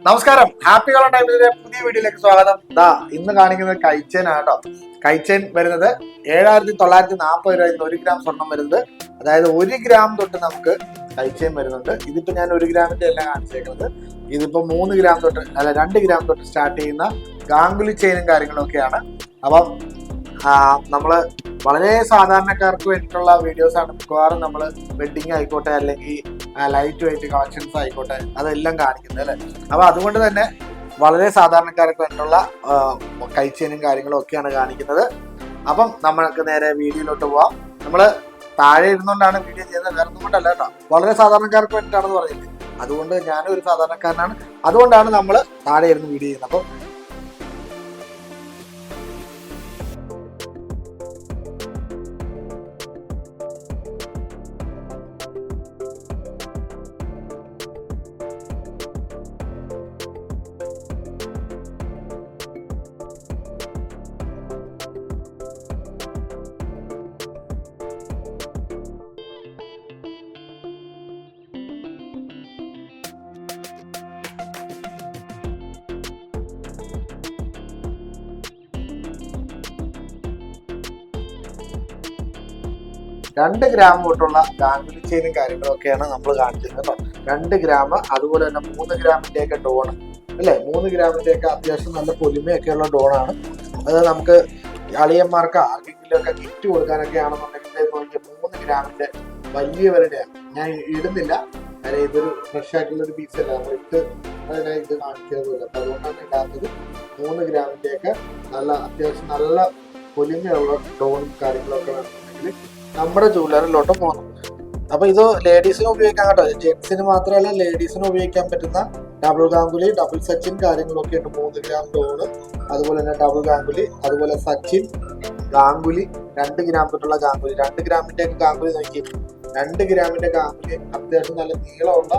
നമസ്കാരം, happy colour ടൈമിലെ പുതിയ വീഡിയോയിലേക്ക് സ്വാഗതം. ഇന്ന് കാണിക്കുന്നത് കൈച്ചേൻ ആണ് കേട്ടോ. കൈച്ചേൻ വരുന്നത് 7,940 രൂപ 1 ഗ്രാം സ്വർണം വരുന്നത്. അതായത് 1 ഗ്രാം തൊട്ട് നമുക്ക് കൈച്ചേൻ വരുന്നുണ്ട്. ഇതിപ്പോ ഞാൻ 1 ഗ്രാമിന്റെ എല്ലാം കാണിച്ചേക്കുന്നത്. ഇതിപ്പോ 3 ഗ്രാം തൊട്ട് 2 ഗ്രാം തൊട്ട് സ്റ്റാർട്ട് ചെയ്യുന്ന ഗാംഗുലി ചെയിനും കാര്യങ്ങളൊക്കെയാണ്. അപ്പം നമ്മള് വളരെ സാധാരണക്കാർക്ക് വേണ്ടിയിട്ടുള്ള വീഡിയോസ് ആണ് മിക്കവാറും നമ്മൾ വെഡിങ് ആയിക്കോട്ടെ അല്ലെങ്കിൽ ലൈറ്റ് വെയിറ്റ് കളക്ഷൻസ് ആയിക്കോട്ടെ അതെല്ലാം കാണിക്കുന്നത് അല്ലേ. അപ്പൊ അതുകൊണ്ട് തന്നെ വളരെ സാധാരണക്കാർക്ക് വേണ്ടിയിട്ടുള്ള കൈച്ചേനും കാര്യങ്ങളും ഒക്കെയാണ് കാണിക്കുന്നത്. അപ്പം നമ്മൾക്ക് നേരെ വീഡിയോയിലോട്ട് പോവാം. നമ്മള് താഴെ ഇരുന്നുകൊണ്ടാണ് വീഡിയോ ചെയ്യുന്നത്, വേറെ ഒന്നും കൊണ്ടല്ല കേട്ടോ. വളരെ സാധാരണക്കാർക്ക് വേണ്ടിയിട്ടാണെന്ന് പറഞ്ഞില്ലേ, അതുകൊണ്ട് ഞാനും ഒരു സാധാരണക്കാരനാണ്, അതുകൊണ്ടാണ് നമ്മൾ താഴെ ഇരുന്ന് വീഡിയോ ചെയ്യുന്നത്. അപ്പം രണ്ട് ഗ്രാം തൊട്ടുള്ള ഗാംഗുലി ചെയിനും കാര്യങ്ങളും ഒക്കെയാണ് നമ്മൾ കാണിച്ചിരുന്നത് കേട്ടോ. 2 ഗ്രാം, അതുപോലെ തന്നെ 3 ഗ്രാമിന്റെ ഒക്കെ ഡോണ് അല്ലെ. 3 ഗ്രാമിന്റെ ഒക്കെ അത്യാവശ്യം നല്ല പൊലിമയൊക്കെയുള്ള ഡോണാണ്. അത് നമുക്ക് അളിയന്മാർക്ക് ആർക്കെങ്കിലും ഒക്കെ ഗിഫ്റ്റ് കൊടുക്കാനൊക്കെ ആണെന്നുണ്ടെങ്കിൽ 3 ഗ്രാമിന്റെ വലിയവരുടെയാണ്. ഞാൻ ഇടുന്നില്ല, കാരണം ഇതൊരു ഫ്രഷ് ആയിട്ടുള്ള ഒരു പീസ് അല്ല, നമ്മൾ ഇത് കാണിക്കുന്നതല്ല. അപ്പൊ അതുകൊണ്ടാണ് ഇടാത്തത്. 3 ഗ്രാമിന്റെ ഒക്കെ നല്ല അത്യാവശ്യം നല്ല പൊലിമയുള്ള ഡോണും കാര്യങ്ങളൊക്കെ വേണമെന്നുണ്ടെങ്കിൽ നമ്മുടെ ജ്വല്ലറിലോട്ട് പോകണം. അപ്പൊ ഇത് ലേഡീസിന് ഉപയോഗിക്കാൻ കേട്ടോ, ജെന്റ്സിന് മാത്രമല്ല ലേഡീസിന് ഉപയോഗിക്കാൻ പറ്റുന്ന ഡബിൾ ഗാംഗുലി, ഡബിൾ സച്ചിൻ കാര്യങ്ങളൊക്കെ ഉണ്ട്. 3 ഗ്രാം ഡോണ്, അതുപോലെ തന്നെ ഡബിൾ ഗാംഗുലി, അതുപോലെ സച്ചിൻ ഗാംഗുലി, 2 ഗ്രാം തൊട്ടുള്ള ഗാംഗുലി. 2 ഗ്രാമിന്റെ ഒക്കെ ഗാംഗുലി നോക്കി, 2 ഗ്രാമിന്റെ ഗാംഗുലി അത്യാവശ്യം നല്ല നീളമുള്ള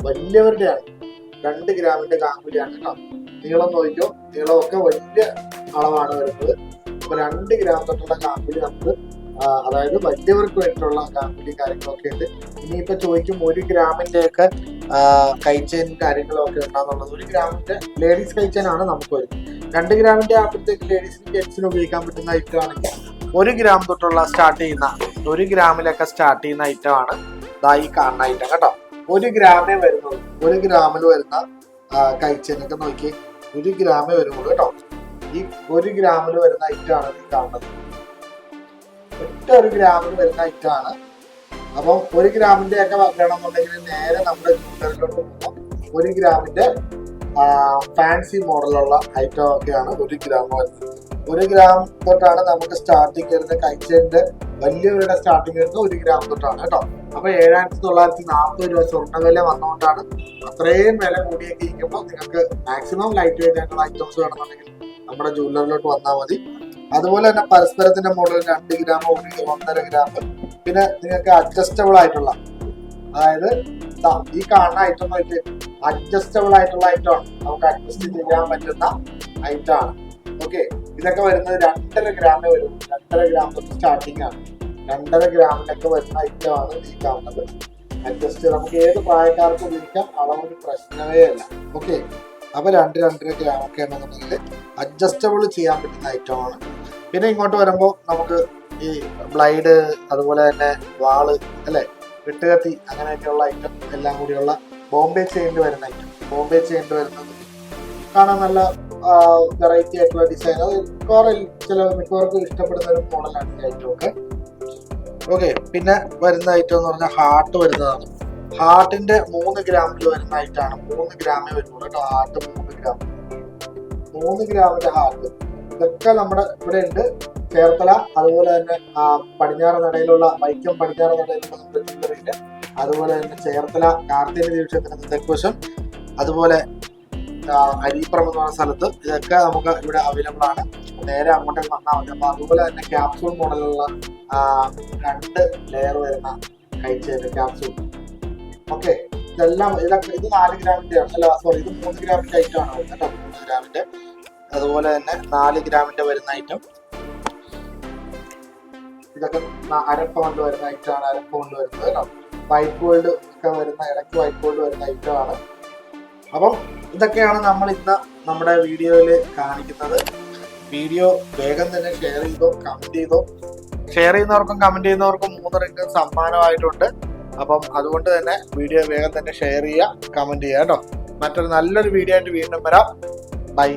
വലിയവരുടെയാണ്. 2 ഗ്രാമിന്റെ ഗാംഗുലിയാണ് കേട്ടോ. നീളം നോക്കിയോ, നീളമൊക്കെ വലിയ അളവാണ് വരുന്നത്. അപ്പൊ 2 ഗ്രാം തൊട്ടുള്ള ഗാംഗുലി നമുക്ക്, അതായത് വലിയവർക്ക് വേണ്ടിയിട്ടുള്ള ഗാംഗുലി കാര്യങ്ങളൊക്കെ ഉണ്ട്. ഇനിയിപ്പോ ചോദിക്കും 1 ഗ്രാമിന്റെ ഒക്കെ കൈച്ചേൻ കാര്യങ്ങളൊക്കെ ഉണ്ടാകുന്നുള്ളത്. 1 ഗ്രാമിന്റെ ലേഡീസ് കൈച്ചേൻ ആണ് നമുക്ക് വരുന്നത്. 2 ഗ്രാമിന്റെ ആകുമ്പോഴത്തേക്ക് ലേഡീസിന് ജെന്റ്സിന് ഉപയോഗിക്കാൻ പറ്റുന്ന ഐറ്റം ആണെങ്കിൽ 1 ഗ്രാം തൊട്ടുള്ള സ്റ്റാർട്ട് ചെയ്യുന്ന 1 ഗ്രാമിലൊക്കെ സ്റ്റാർട്ട് ചെയ്യുന്ന ഐറ്റം ആണ് ഈ കാണുന്ന ഐറ്റം കേട്ടോ. 1 ഗ്രാമേ വരുന്നുള്ളൂ. 1 ഗ്രാമിൽ വരുന്ന കൈച്ചേനൊക്കെ നോക്കി 1 ഗ്രാമേ വരുന്നുള്ളൂ കേട്ടോ. ഈ 1 ഗ്രാമിൽ വരുന്ന ഐറ്റം ആണ് ഈ കാണുന്നത്. ഒറ്റ 1 ഗ്രാമിൽ വരുന്ന ഐറ്റം ആണ്. അപ്പം 1 ഗ്രാമിന്റെ ഒക്കെ വേണമെന്നുണ്ടെങ്കിൽ നേരെ നമ്മുടെ ജ്വല്ലറിലോട്ട് പോകുമ്പോൾ 1 ഗ്രാമിന്റെ ഫാൻസി മോഡലുള്ള ഐറ്റം ഒക്കെയാണ് 1 ഗ്രാം വരുന്നത്. 1 ഗ്രാം തൊട്ടാണ് നമുക്ക് സ്റ്റാർട്ടിങ് വരുന്ന കൈച്ചേന്റെ വലിയവരുടെ സ്റ്റാർട്ടിങ് വരുന്നത് 1 ഗ്രാം തൊട്ടാണ് കേട്ടോ. അപ്പൊ 7,940 രൂപ സ്വർണ്ണവില വന്നുകൊണ്ടാണ് അത്രയും വില കൂടിയൊക്കെ ഇരിക്കുമ്പോൾ നിങ്ങൾക്ക് മാക്സിമം ലൈറ്റ് വെയിറ്റ് ആയിട്ടുള്ള ഐറ്റംസ് വേണമെന്നുണ്ടെങ്കിൽ നമ്മുടെ ജ്വല്ലറിലോട്ട് വന്നാൽ മതി. അതുപോലെ തന്നെ പരസ്പരത്തിന്റെ മോഡൽ 2 ഗ്രാം, 1.5 ഗ്രാം, പിന്നെ നിങ്ങൾക്ക് അഡ്ജസ്റ്റബിൾ ആയിട്ടുള്ള, അതായത് ഈ കാണുന്ന ഐറ്റം നോക്കി അഡ്ജസ്റ്റബിൾ ആയിട്ടുള്ള ഐറ്റം ആണ്, നമുക്ക് അഡ്ജസ്റ്റ് ചെയ്യാൻ പറ്റുന്ന ഐറ്റം ആണ്. ഓക്കെ, ഇതൊക്കെ വരുന്നത് 2.5 ഗ്രാമേ വരും. 2.5 ഗ്രാം തൊട്ട് സ്റ്റാർട്ടിങ് ആണ്. 2.5 ഗ്രാമിലൊക്കെ വരുന്ന ഐറ്റം ആണ് ഈ കാണുന്നത്. അഡ്ജസ്റ്റ് നമുക്ക് ഏത് പ്രായക്കാർക്കും ഉപയോഗിക്കാം, അളവൊരു പ്രശ്നമേ അല്ല. ഓക്കെ, അപ്പൊ 2-2.5 ഗ്രാം ഒക്കെ ആണെന്നുണ്ടെങ്കിൽ അഡ്ജസ്റ്റബിൾ ചെയ്യാൻ പറ്റുന്ന ഐറ്റമാണ്. പിന്നെ ഇങ്ങോട്ട് വരുമ്പോൾ നമുക്ക് ഈ ബ്ലൈഡ്, അതുപോലെ തന്നെ വാള് അല്ലെ, വെട്ടുകത്തി, അങ്ങനെയൊക്കെയുള്ള ഐറ്റം എല്ലാം കൂടിയുള്ള ബോംബെ ചെയിനിൽ വരുന്ന ഐറ്റം. ബോംബെ ചെയിനിൽ വരുന്നത് കാണാൻ നല്ല വെറൈറ്റി ആയിട്ടുള്ള ഡിസൈൻ, അത് മിക്കവർക്കും ഇഷ്ടപ്പെടുന്ന ഒരു മോഡലാണ് ഈ ഐറ്റം ഒക്കെ. ഓക്കെ, പിന്നെ വരുന്ന ഐറ്റം എന്ന് പറഞ്ഞാൽ ഹാർട്ട് വരുന്നതാണ്. ഹാർട്ടിന്റെ 3 ഗ്രാമിൽ വരുന്ന ഐറ്റാണ്. 3 ഗ്രാമേ വരുള്ളൂ കേട്ടോ. ഹാർട്ട് 3 ഗ്രാം, 3 ഗ്രാമിന്റെ ഹാർട്ട്. ഇതൊക്കെ നമ്മുടെ ഇവിടെ ഉണ്ട്. ചേർത്തല, അതുപോലെ തന്നെ പടിഞ്ഞാറ് നടയിലുള്ള വൈക്കം പടിഞ്ഞാറ് നടയിലുള്ള നമ്മുടെ ജ്വല്ലറിയില്, അതുപോലെ തന്നെ ചേർത്തല കാർത്തിക ദേവീക്ഷേത്രത്തിന്റെ തെക്കുവശം, അതുപോലെ അരീപ്പുറം എന്ന് പറഞ്ഞ സ്ഥലത്ത് ഇതൊക്കെ നമുക്ക് ഇവിടെ അവൈലബിൾ ആണ്. നേരെ അങ്ങോട്ടേക്ക് വന്നാൽ മതി. അപ്പൊ അതുപോലെ തന്നെ ക്യാപ്സൂൾ മോഡലുള്ള 2 ലെയർ വരുന്ന കൈച്ചേന് ക്യാപ്സൂൾ. ഓക്കെ, ഇതെല്ലാം ഇത് 4 ഗ്രാമിന്റെ അല്ല, സോറി, ഇത് 3 ഗ്രാമിന്റെ ഐറ്റം ആണ് വരുന്നത് കേട്ടോ. 3 ഗ്രാമിന്റെ, അതുപോലെ തന്നെ 4 ഗ്രാമിന്റെ വരുന്ന ഐറ്റം. ഇതൊക്കെ 1/2 പൗണ്ട് വരുന്ന ഐറ്റം ആണ്. 1/2 പൗണ്ട് വരുന്നത് കേട്ടോ. വൈറ്റ് ഗോൾഡ് ഒക്കെ വരുന്ന, ഇടയ്ക്ക് വൈറ്റ് ഗോൾഡ് വരുന്ന ഐറ്റം ആണ്. അപ്പം ഇതൊക്കെയാണ് നമ്മൾ ഇന്ന് നമ്മുടെ വീഡിയോയിൽ കാണിക്കുന്നത്. വീഡിയോ വേഗം തന്നെ ഷെയർ ചെയ്തോ, കമന്റ് ചെയ്തോ. ഷെയർ ചെയ്യുന്നവർക്കും കമന്റ് ചെയ്യുന്നവർക്കും 3 റിംഗ് സമ്മാനമായിട്ടുണ്ട്. അപ്പം അതുകൊണ്ട് തന്നെ വീഡിയോ വേഗം തന്നെ ഷെയർ ചെയ്യുക, കമന്റ് ചെയ്യുക കേട്ടോ. മറ്റൊരു നല്ലൊരു വീഡിയോ ആയിട്ട് വീണ്ടും വരാം. ബൈ.